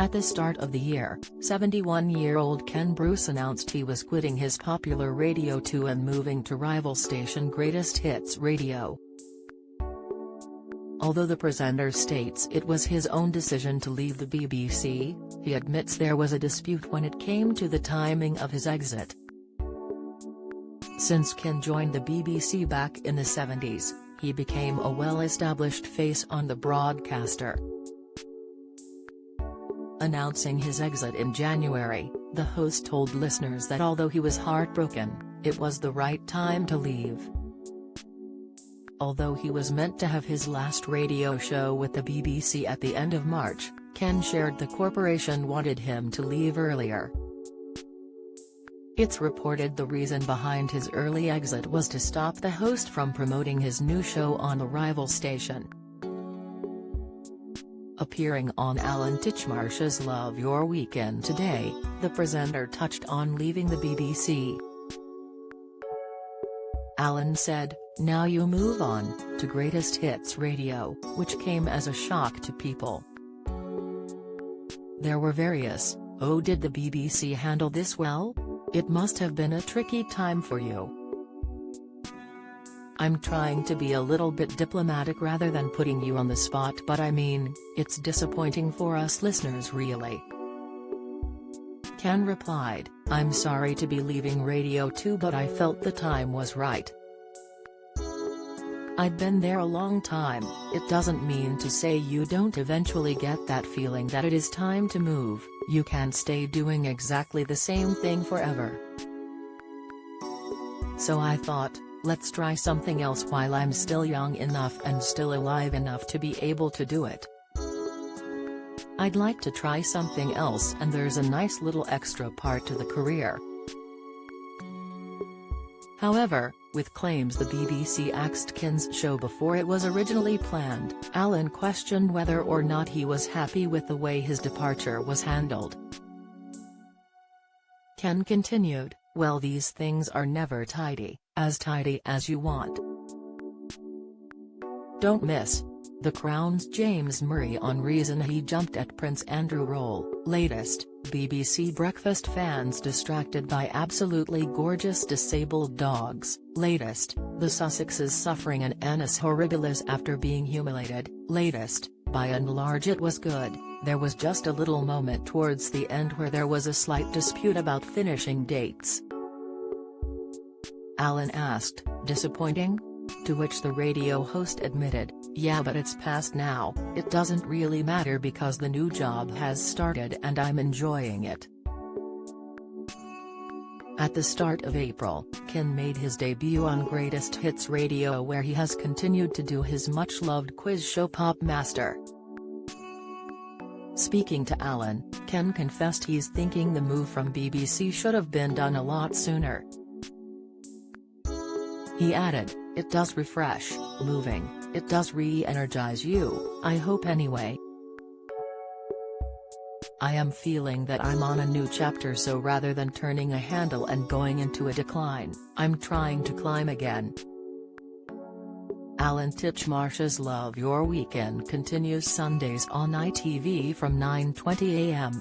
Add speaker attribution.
Speaker 1: At the start of the year, 71-year-old Ken Bruce announced he was quitting his popular Radio 2 and moving to rival station Greatest Hits Radio. Although the presenter states it was his own decision to leave the BBC, he admits there was a dispute when it came to the timing of his exit. Since Ken joined the BBC back in the 70s, he became a well-established face on the broadcaster. Announcing his exit in January, the host told listeners that although he was heartbroken, it was the right time to leave. Although he was meant to have his last radio show with the BBC at the end of March, Ken shared the corporation wanted him to leave earlier. It's reported the reason behind his early exit was to stop the host from promoting his new show on the rival station. Appearing on Alan Titchmarsh's Love Your Weekend today, the presenter touched on leaving the BBC. Alan said, "Now you move on to Greatest Hits Radio," which came as a shock to people. There were various, "Oh, did the BBC handle this well? It must have been a tricky time for you. I'm trying to be a little bit diplomatic rather than putting you on the spot, but I mean, it's disappointing for us listeners really." Ken replied, "I'm sorry to be leaving Radio 2, but I felt the time was right. I'd been there a long time. It doesn't mean to say you don't eventually get that feeling that it is time to move. You can't stay doing exactly the same thing forever. So I thought, let's try something else while I'm still young enough and still alive enough to be able to do it. I'd like to try something else, and there's a nice little extra part to the career." However, with claims the BBC axed Ken's show before it was originally planned, Alan questioned whether or not he was happy with the way his departure was handled. Ken continued, "Well, these things are never tidy as you want. Don't miss The Crown's James Murray on reason he jumped at Prince Andrew role." Latest, BBC Breakfast fans distracted by absolutely gorgeous disabled dogs. Latest, the Sussexes suffering an annus horribilis after being humiliated. Latest, by and large it was good. There was just a little moment towards the end where there was a slight dispute about finishing dates. Alan asked, "Disappointing?" To which the radio host admitted, "Yeah, but it's past now, it doesn't really matter because the new job has started and I'm enjoying it." At the start of April, Ken made his debut on Greatest Hits Radio, where he has continued to do his much-loved quiz show Pop Master. Speaking to Alan, Ken confessed he's thinking the move from BBC should have been done a lot sooner. He added, "It does refresh, moving, it does re-energize you, I hope anyway. I am feeling that I'm on a new chapter, so rather than turning a handle and going into a decline, I'm trying to climb again." Alan Titchmarsh's Love Your Weekend continues Sundays on ITV from 9:20 a.m.